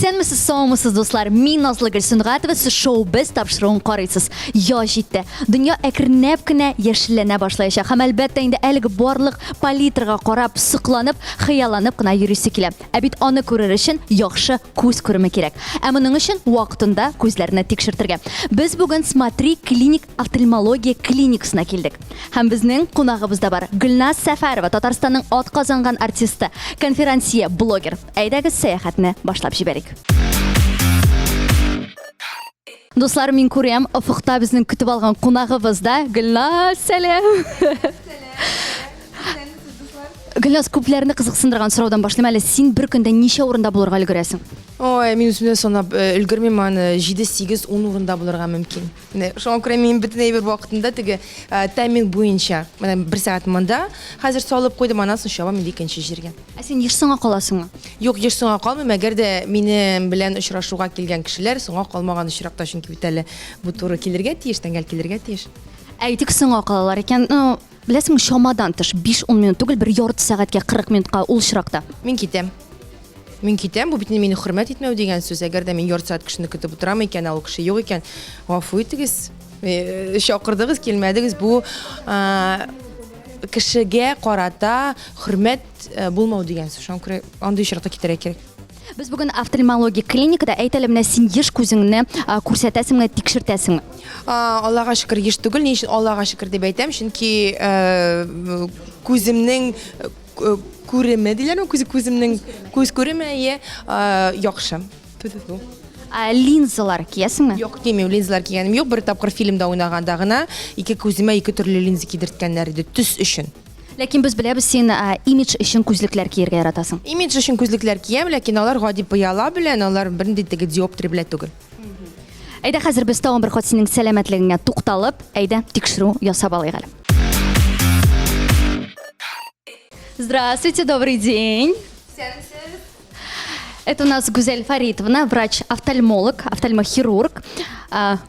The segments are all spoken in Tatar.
Исәнмесез, саумысыз дуслар. Мин Назлы Гөлсөнгатова, сез шоу-біз тапшыруын карыйсыз. Я җитте. Дөнья әкренләп кенә яшелләнә башлаячак. Һәм әлбәттә инде әлеге барлык палитрага карап, сыкланып, хыялланып кына йөрисе килә. Ә бит аны күрер өчен яхшы күз күреме кирәк. Ә моның өчен вакытында күзләрне тикшертергә. Біз бүген Смотри клиник офтальмология клиникасына килдек. Һәм безнең кунагыбыз да бар. Гөлназ Сәфәрова, Татарстанның атказанган артисты, конференция блогер. Әйдәгез сәяхәтне башлап җибәрик. Дуслар, мин күрәм, офыкта безнең көтеп алган кунагыбыз да. Гөлназ, сәлам. Гөлназ, күпләрне кызыксындырган сораудан башлыйм әле. Син бер көндә ничә урында булырга өлгерәсең? Ой, мен үзімді санап үлгірмейм, аны 7-8-10 орында болырға мүмкін. Шоған көрем, мен бүтін әйбір уақытында тігі тайминг бойынша. Бір сағат мында, қазір салып қойдым, анасын шаба мен екінші жерге. Ә сен еш соңа қаласың? Yok, еш соңа қалмайм, әгер де мені білән ұшырашуға келген кішілер соңа қалмаған ұшырақта, чүнки бит әлі бұл туры келерге тиеш, тәңгәл келерге тиеш. Әйтик соңа қалалар екен. Білесің, шамадан тыш 5-10 минут түгел, бір ярты сәгатке 40 минутқа ул шырақта. Мен кетем. Бұл бітіне мені хұрмет етмеу деген сөз. Әгер де мен ярты сәт кішіні күтіп отырам екен, ал кіші жоқ екен. Ғафу етігіз, шақырдығыз, келмәдігіз. Бұл кішіге қарата хұрмет болмау деген сөз. Андай шырақта кетер керек. Біз бүгін офтальмология клиникада әйтәлі менә син еш күзіңні күрсәтәсің, тикшертәсің. Аллаға шүкір еш түгіл, не үшін Аллаға шүкір деп айтам, чөнки көзімнің күреме дейлер ме, көзімнің көз көреме яқшы. Линзалар киясің ме? Жоқ, демеу, линзалар кигенім жоқ. Бір тапқыр фильмда ойнағандағына көзіме 2 түрлі линза кидірткенлер еді, түс үшін. Ләкин біз біләбіз, сен имидж үшін күзліклер киерге яратасың. Имидж үшін күзліклер кием, ләкин алар гади пыяла білән, алар біріндеттегі диоптри біләт түгіл. Әйдә, хәзер без тагын бер хат синең сәламәтлегеңә тукталып, әйдә, тикшерү ясап алыйк әле. Здравствуйте, добрый день. Это у нас Гузель Фаритовна, врач-офтальмолог, офтальмохирург.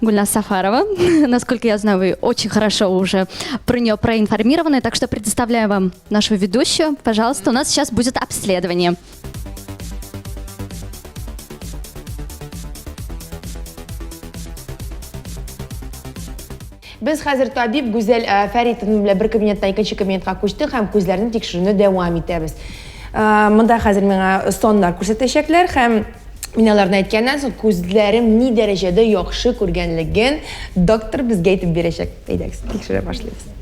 Гульназ Сафарова. Насколько я знаю, вы очень хорошо уже про нее проинформированы, так что предоставляю вам нашу ведущую. Пожалуйста, у нас сейчас будет обследование. Biz hozir tabib Güzel Faritovna bilan bir kabinetdan ikkinchi kabinetga ko'chdik, ham ko'zlarni tekshiruvni davom etamiz. Bunda hozir menga sonlar ko'rsatishaklar, ham minalarni aytgandan so'ng ko'zlarim ne darajada yaxshi ko'rganligini doktor bizga aytib berishak. Aytamiz, tekshira boshlaymiz.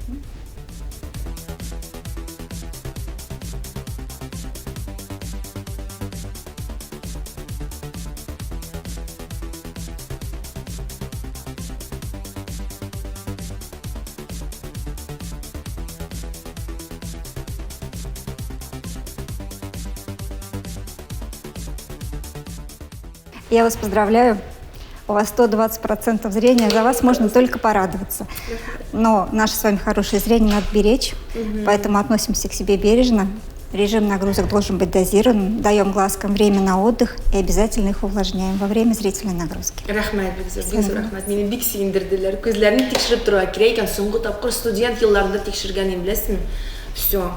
Я вас поздравляю, у вас 120% зрения, за вас можно только порадоваться. Но наше с вами хорошее зрение надо беречь, поэтому относимся к себе бережно. Режим нагрузок должен быть дозирован, даем глазкам время на отдых и обязательно их увлажняем во время зрительной нагрузки. Рахмат, рахмат. Мені бик сүйіндірділер. Көзлерін текшіріп тұруға керек екен. Соңғы тапқыр студент елларында текшіргенін білесің. Все.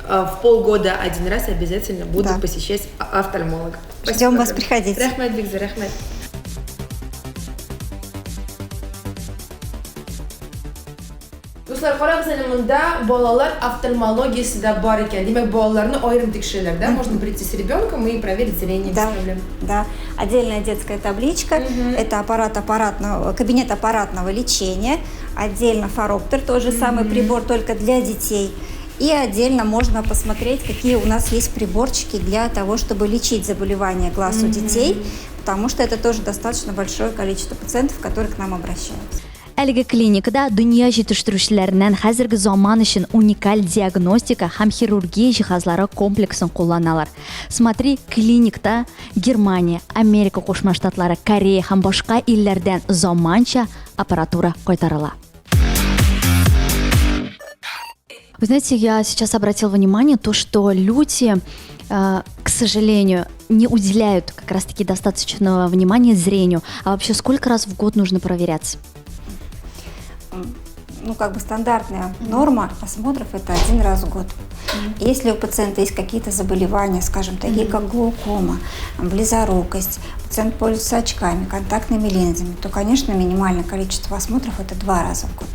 В полгода один раз обязательно буду посещать офтальмолога. Ждем вас, приходите. Рахмат, Бигза, рахмат. Dostlar, qarağızın mında bolalar офтальмологиясы да бар екен. Демек, балаларны айрым текшерелер, да? Можно прийти с ребенком и проверить зрение без проблем. Да, отдельная детская табличка, это кабинет аппаратного лечения, отдельно фароптер, тот же самый прибор, только для детей. И отдельно можно посмотреть, какие у нас есть приборчики для того, чтобы лечить заболевания глаз у детей, потому что это тоже достаточно большое количество пациентов, которые к нам обращаются. Әлеге клиникада дөнья җитештерүчеләреннән хәзерге заман өчен уникаль диагностика һәм хирургия җиһазлары комплексын кулланалар. Смотри клиникта Германия, Америка Кушма Штатлары, Корея һәм башка илләрдән заманча аппаратура кайтарыла. Вы знаете, я сейчас обратила внимание то, что люди, к сожалению, не уделяют как раз-таки достаточного внимания зрению. А вообще, сколько раз в год нужно проверяться? ну, как бы стандартная норма осмотров это 1 раз в год. Если у пациента есть какие-то заболевания, скажем, такие как глаукома, близорукость, пациент пользуется очками, контактными линзами, то, конечно, минимальное количество осмотров это 2 раза в год.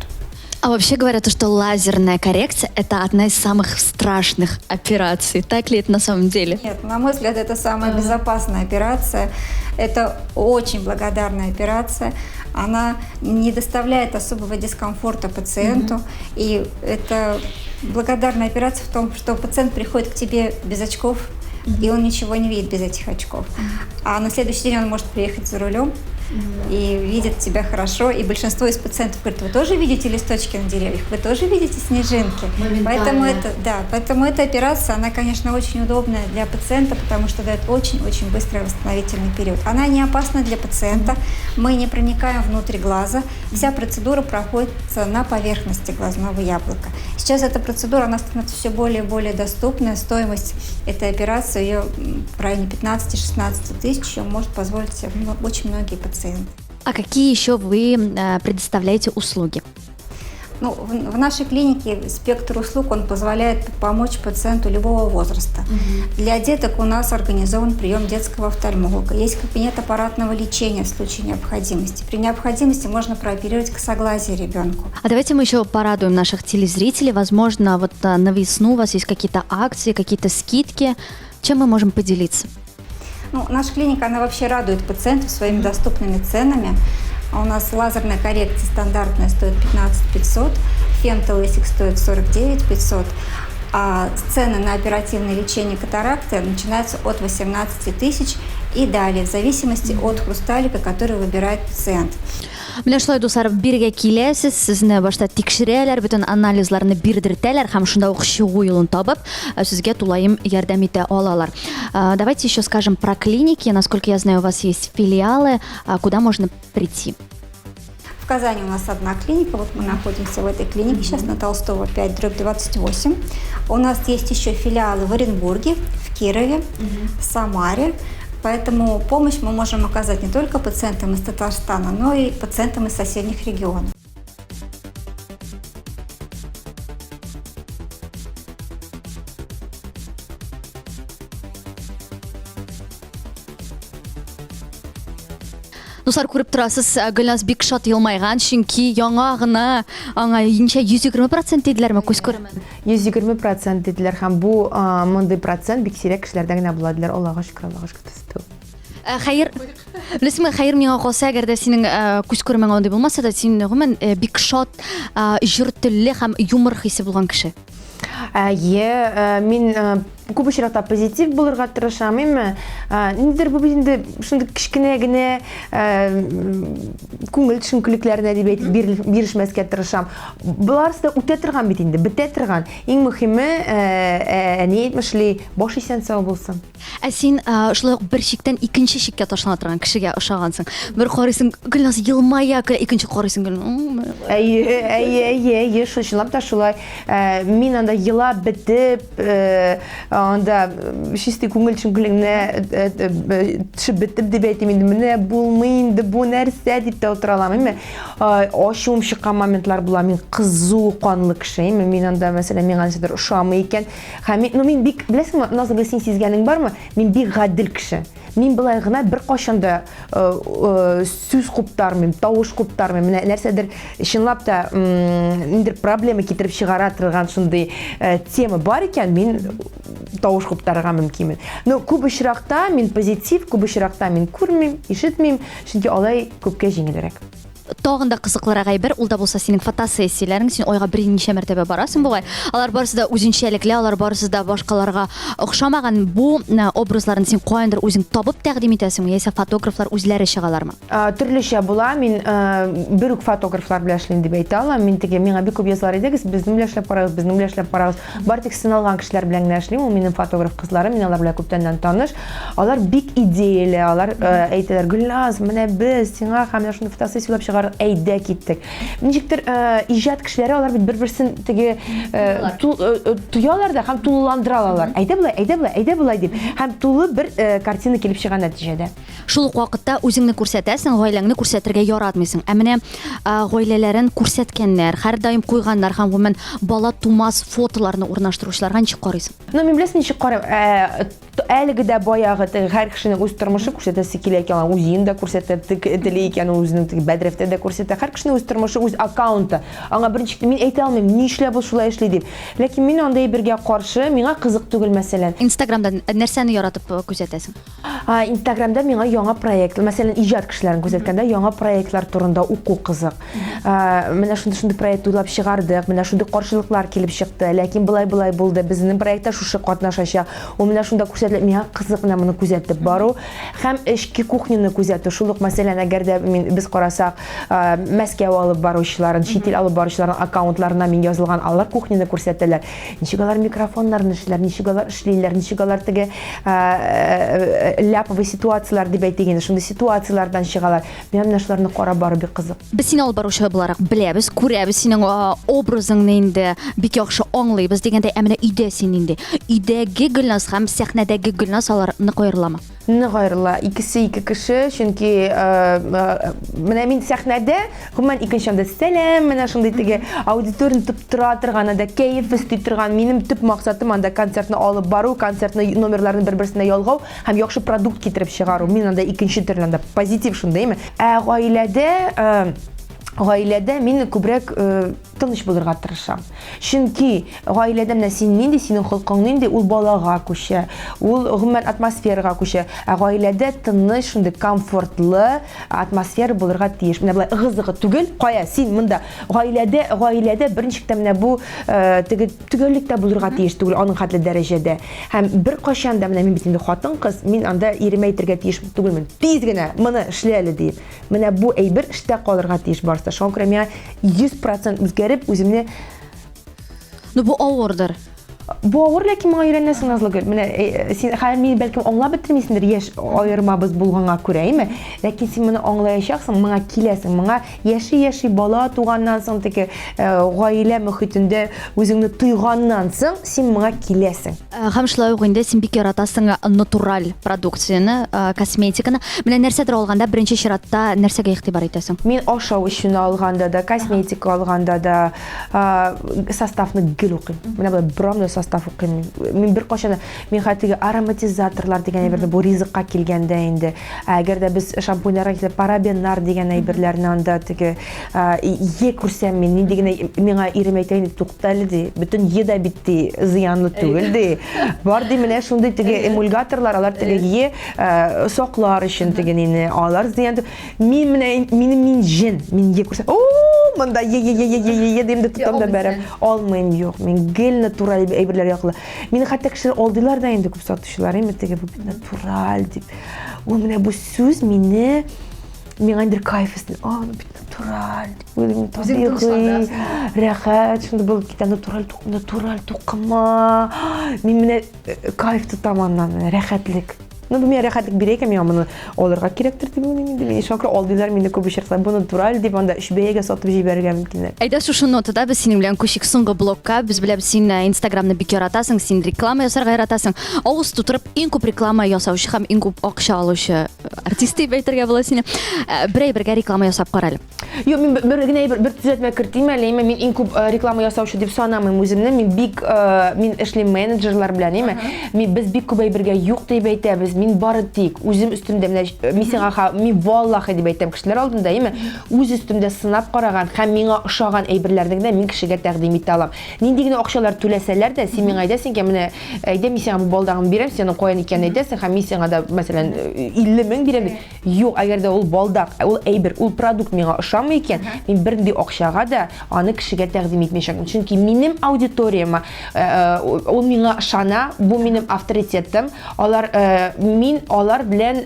А вообще говорят, что лазерная коррекция – это одна из самых страшных операций. Так ли это на самом деле? Нет, на мой взгляд, это самая безопасная операция. Это очень благодарная операция. Она не доставляет особого дискомфорта пациенту. И это благодарная операция в том, что пациент приходит к тебе без очков, и он ничего не видит без этих очков. А на следующий день он может приехать за рулем и видит тебя хорошо. И большинство из пациентов говорит: вы тоже видите листочки на деревьях, вы тоже видите снежинки. Поэтому эта операция, она, конечно, очень удобная для пациента, потому что дает очень-очень быстрый восстановительный период. Она не опасна для пациента, мы не проникаем внутрь глаза, вся процедура проходит на поверхности глазного яблока. Сейчас эта процедура, она становится все более и более доступной, стоимость этой операции ее в районе 15-16 тысяч, ее может позволить себе очень многие пациенты. А какие еще вы предоставляете услуги? Ну, в нашей клинике спектр услуг, он позволяет помочь пациенту любого возраста. Для деток у нас организован прием детского офтальмолога. Есть кабинет аппаратного лечения в случае необходимости. При необходимости можно прооперировать косоглазие ребенку. А давайте мы еще порадуем наших телезрителей. Возможно, вот на весну у вас есть какие-то акции, какие-то скидки. Чем мы можем поделиться? Ну, наша клиника, она вообще радует пациентов своими доступными ценами. У нас лазерная коррекция стандартная стоит 15 500, фемтолейсик стоит 49 500, а цены на оперативное лечение катаракты начинаются от 18 тысяч и далее, в зависимости от хрусталика, который выбирает пациент. Менә шулай, дуслар, биргә киләсез, сезне башта тикшерәләр, бөтен анализларны бирдертәләр һәм шунда ук чыгу юлын табып, сезгә тулаем ярдәм итә алалар. Давайте еще скажем про клиники. Насколько я знаю, у вас есть филиалы, куда можно прийти. В Казани у нас одна клиника, вот мы находимся в этой клинике сейчас на Толстого 5/28. У нас есть еще филиалы в Оренбурге, в Кирове, в Самаре. Поэтому помощь мы можем оказать не только пациентам из Татарстана, но и пациентам из соседних регионов. Дуслар, күреп торасыз, Гөлназ бик шат елмайган, чөнки яңа гына аңа 120% диделәрме күз күремен. 120% диделәр һәм бу мондый процент бик сирәк кешеләрдә генә була диләр. Аллаһка шөкер. Хәер, белесеңме, хәер миңа калса, әгәр дә синең күз күремен андый булмаса да, син гомумән бик шат, җыр телле һәм юмор хисе булган кеше. Мин күп очракта позитив булырга тырышам, ниндидер бу инде шундый кичкенә генә күңел төшенкелекләренә дип бирешмәскә тырышам. Буларсы да үтә торган бит инде, бетә торган. Иң мөһиме, әни әйтмешли, баш исән сау булсын. Син шулай ук бер чиктән икенче чиккә ташлана торган кешегә ошагансың. Бер карыйсың, Гөлназ елмая, икенче карыйсың, Әйе, шулап та шулай. Мин анда елап бетеп, анда чисти күңел төшенкелекне төшеп бетеп дип әйтим инде. Менә булмый инде бу нәрсә дип тә утыра алам. Ачуым чыккан моментлар була. Мин кызу канлы кеше. Мин анда мәсәлән миңа нәрсәдер ошамый икән. Һәм мин бик, беләсеңме, Назлы, син сизгәнең бармы? Мин бик гадел кеше. Мин былай гына бер кашанда сүз куптармыйм, тавыш куптармыйм. Менә нәрсәдер чынлап та ниндер проблема китереп чыгара торган шундый тема бар икән, мин тавыш куптарга мөмкинмен. Но күп очракта мин позитив, күп очракта мин күрмим, ишетмим, чөнки алай күпкә җиңелрәк. Тагын да кызыклырак әйбер, ул да булса синең фотосессияләрең, син айга берничә мәртәбә барасың бугай. Алар барысы да үзенчәлекле, алар барысы да башкаларга охшамаган. Бу образларны син каяндыр үзең табып тәкъдим итәсеңме, яисә фотографлар үзләре чыгалармы? Төрлечә була. Мин бер үк фотографлар белән эшлим дип әйтә алам. Миңа бик күп язлар идегез, безнең белән эшләп карагыз, Бар тик сыналган кешеләр белән генә эшлим. Ул минем фотограф кызларым, мин алар белән күптәннән таныш. Алар бик идеяле, алар әйтәләр: "Гөлназ, менә без сиңа һәм шундый фотосессияләр алар әйдә киттек. Ничектер иҗат кешеләре алар бит бер-берсен теге туялар да һәм тулыландыралар. Әйдә булай дип. Һәм тулы бер картина килеп чыга нәтиҗәдә. Шул ук вакытта үзеңне күрсәтәсең, гаиләңне күрсәтергә яратмыйсың. Ә менә гаиләләрен күрсәткәннәр, һәрдаим куйганнар һәм гомумән бала тумас фотоларны урнаштыручыларга ничек карыйсың? Ну, мин беләсең ничек карыйм. Әлеге дә баягы һәр кешенең үз тормышы күрсәтәсе килә икән, үзен дә күрсәтә, теле икән, үзенең бәдрәфтә дә күрсәтә. Һәр кешенең үз тормышы, үз аккаунты. Аңа беренче мин әйтә алмыйм, ни эшләп ул шулай эшли дип. Ләкин мин андай бергә каршы, миңа кызык түгел мәсәлән. Инстаграмда нәрсәне яратып күрсәтәсең? Инстаграмда миңа яңа проект, мәсәлән, иҗат кешеләрен күрсәткәндә яңа проектлар турында уку кызык. Менә шундый проект уйлап чыгардык, менә шундый каршылыклар килеп чыкты, ләкин булай булды. Безнең проектта шушы катнашачак. Ул менә шунда күрсәтелә, миңа кызык менә моны күзәтеп бару һәм эшки кухняны күзәтү. Шул ук мәсәлән, әгәр дә без карасак, Мәскәү алып баручыларын, чит ил алып баручыларның аккаунтларына мин язылган, алар кухняны күрсәтәләр. Ничек алар микрофоннарны эшләр, ничек алар эшлиләр, ничек алар теге ляповый ситуациялар дип әйтегән, шундый ситуациялардан чыгалар. Мин менә шуларны карап бару бик кызык. Без сине алып баручы буларак беләбез, күрәбез синең образыңны инде бик яхшы аңлыйбыз дигәндәй, ә менә өйдә син инде. Өйдәге Гөлназ һәм сәхнәдәге Гөлназ алар нык аерыламы? Нык аерыла. Икесе ике кеше, чөнки менә мин сәхнәдә, гомумән икенчемдә сәлам, менә шундый теге аудиторияны тып тора торган, анда кайф исти торган, минем төп максатым анда концертны алып бару, концертны номерларны бер-берсенә ялгау һәм яхшы продукт китереп чыгару. Мин анда икенче төрле анда позитив шундаймы. Ә гаиләдә мин күбрәк тыныч булырга тырышам. Чөнки гаиләдә менә син нинди, синең холкың нинди, ул балага күчә, ул гомумән атмосферага күчә. Ә гаиләдә тыныч, шундый комфортлы атмосфера булырга тиеш. Менә булай ыгы-зыгы түгел, кая син монда гаиләдә беренчектә менә бу төгәллектә булырга тиеш түгел, аның хәтле дәрәҗәдә. Һәм бер кашан да менә мин бит инде хатын-кыз, мин анда иремә әйтергә тиеш түгелмен. Тиз генә моны эшлә әле дип. Менә бу әйбер эштә калырга тиеш барса. Шуңа күрә миңа 100% үзгәреп үземне. Ну бу авырдыр. Бу авыр, ләкин миңа өйрәнәсең Назлыгөл. Менә син хәзер бәлкем аңлап бетермисеңдер яшь аермабыз булганга күрә, әйме? Ләкин син моны аңлаячаксың, моңа киләсең, моңа яши бала туганнан соң теге гаилә мөхитендә үзеңне тойганнан соң син моңа киләсең. Һәм шулай ук инде син бик яратасың натураль продукцияны, косметиканы. Менә нәрсәдер алганда беренче чиратта нәрсәгә игътибар итәсең? Мин ашау өчен алганда да, косметика алганда да составны гел укыйм. Менә бу бромный состав укыйм. Мин бер кашан мин хәтиге ароматизаторлар дигән әйберне бу ризыкка килгәндә инде. Әгәр дә без шампуньларга килеп парабеннар дигән әйберләрне анда теге күрсәм мин нинди генә миңа ирем әйтә инде, туктале ди, бөтен еда битти, зыянлы түгел ди. Бар ди менә шундый теге эмульгаторлар, алар теге соклар өчен теге нине алар зыян. Мин менә мин җен, мин күрсәм, монда димде тотам да бәрәм. Алмыйм, юк. Мин гел натураль әйберләр яклы. Мине хәтта кешеләр алдылар да инде күп сатучылар, әйме теге бу натураль дип. Ул менә бу сүз миңа инде кайф итте. Бит натураль. Үзем табигый, рәхәт, шунда булып китә натураль тукыма. Мин менә кайф тотам аннан, рәхәтлек. Ну, бу миңа рәхәтлек бирә икән, миңа моны алырга кирәктер дип уйлыйм инде. Мин шакыр алдылар мине күп очраклар, бу натураль дип анда 3 бәягә сатып җибәрергә мөмкин. Әйдә шушы нотада без синең белән күчик соңгы блокка. Без беләбез син Инстаграмны бик яратасың, син реклама ясарга яратасың. Авыз тутырып иң күп реклама ясаучы һәм иң күп акча алучы артист дип әйтергә була сине. Бер реклама ясап кара әле. Юк, мин бер генә бер төзәтмә кертим әле, мин иң күп реклама ясаучы дип санамыйм үземне. Мин эшлим менеджерлар белән, әйме? Без бик күп әйбергә юк дип әйтәбез. Мин бары тик үзем өстемдә менә мин валлаһи дип әйтәм кешеләр алдында, әйме? Үз өстемдә сынап караган һәм миңа ошаган әйберләрне генә мин кешегә тәкъдим итә алам. Нинди генә акчалар түләсәләр дә, син миңа әйтәсең ки, менә әйдә мин сиңа бу балдагын бирәм, синең каян икәнен әйтәсең һәм мин сиңа да мәсәлән 50 мең бирәм. Юк, әгәр дә ул балдак, ул әйбер, ул продукт миңа ошамый икән, мин бернинди акчага да аны кешегә тәкъдим итмәячәкмен. Чөнки минем аудиторияма ул миңа ышана, бу минем авторитетым. Алар белән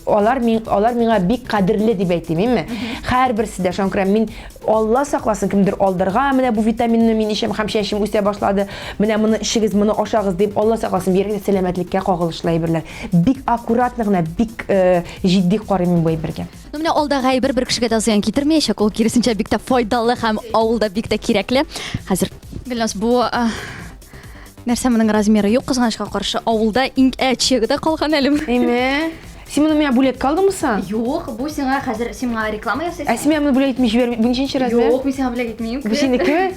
Алар миңа бик кадерле дип әйтәм, һәрберсе дә шонкырам мин Алла сакласын кемдер алдырга менә бу витаминны мин ичәм һәм чәчем үсә башлады. Менә моны ишегез, моны ашагыз дип Алла сакласын биргә сәламәтлеккә кагылышлы әйберләр. Бик аккуратны гына, бик җитди карыйм бу әйбергә. Ну менә алдагы әйбер бер кешегә дә зыян китермәячәк, ул киресенчә бик тә файдалы һәм авылда бик тә кирәкле. Хәзер Гөлназ, бу нәрсә моның размеры юк, кызганычка каршы авылда иң әчегедә калган әле. Әйме? Син моны миңа бүләк калдыңмы? Юк, бу сиңа хәзер сиңа реклама ясыйсың. Син миңа бүләк итмиш бер. Бу ниченче размер? Юк, мин сиңа бүләк итмим. Бу синеке?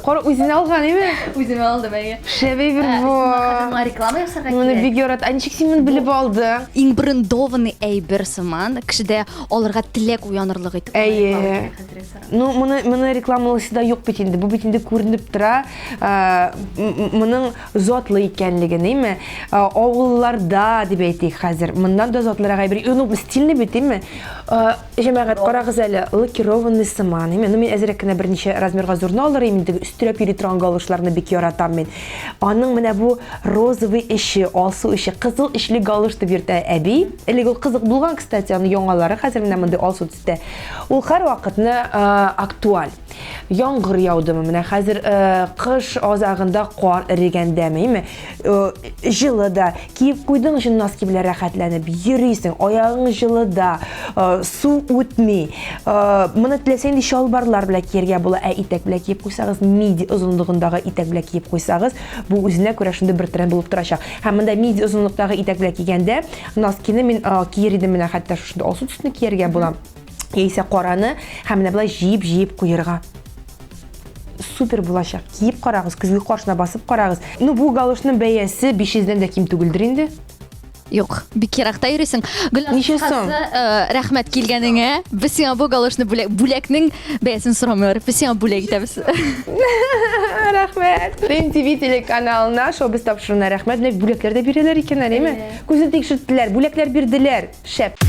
Кара үзенә алган, әйме? Үземә алдым әйе. Шәбәй бер бу. Хәзер реклама ясарга Моны кирәк. бик ярат. Ничек син моны белеп алды? Иң брендованный әйбер сыман, кешедә алырга теләк уянырлык итеп. Әйе. Ну, моны рекламалысы да юк бит инде. Бу бит инде күренеп тора. Моның затлы икәнлеген, әйме? Авылларда дип әйтик хәзер. Моннан да затлырак әйбер. Ну, стильный бит, әйме? Җәмәгать, карагыз әле, лакированный сыман, әйме? Ну, мин әзрәк кенә берничә размерга зурны алырым инде. Өстөрәп йөри торган галошларны бик яратам мин. Аның менә бу розовый иши, алсу иши, кызыл ишле галош дип йөртә әби. Әлеге ул кызык булган, кстати, аны яңалары хәзер менә монда алсу төстә. Ул һәр вакытны актуаль. Яңгыр яудымы менә хәзер кыш азагында кар эрегәндәме, әйме? Җылы да, киеп куйдың өчен носки белән рәхәтләнеп йөрисең, аягың җылы да, су үтми. Моны теләсәң ди шалбарлар белән киергә була, итәк белән киеп куйсагыз, миди озынлыгындагы итәк белән киеп куйсагыз, бу үзенә күрә шундый бер тренд булып торачак. Һәм монда миди озынлыктагы итәк белән кигәндә, носкины мин киер идем менә хәтта шунда алсу төсне киергә була. Яисә караны һәм менә булай җыеп куерга. Супер булачак. Киеп карагыз, көзге каршына басып карагыз. Ну, бу галошның бәясе 500-дән дә ким түгелдер инде. Юк, бик еракта йөрисең. Ничә соң? Рәхмәт килгәнеңә. Без сиңа бу галошны бүләкнең бәясен сорамыйлар. Без сиңа бүләк итәбез. Рәхмәт. ТВ телеканалына шоу-без тапшыруына рәхмәт. Бүләкләр дә бирәләр икән, әйме? Күзне тикшерттеләр, бүләкләр бирделәр. Шәп.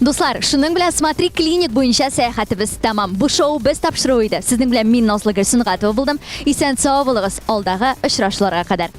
Дуслар, шуның белән Смотри клиник буенча сәяхәтебез тәмам. Бу шоу без тапшыру иде. Сезнең белән мин Назлы Гөлсөнгатова булдым. Исән сау булыгыз алдагы очрашуларга кадәр.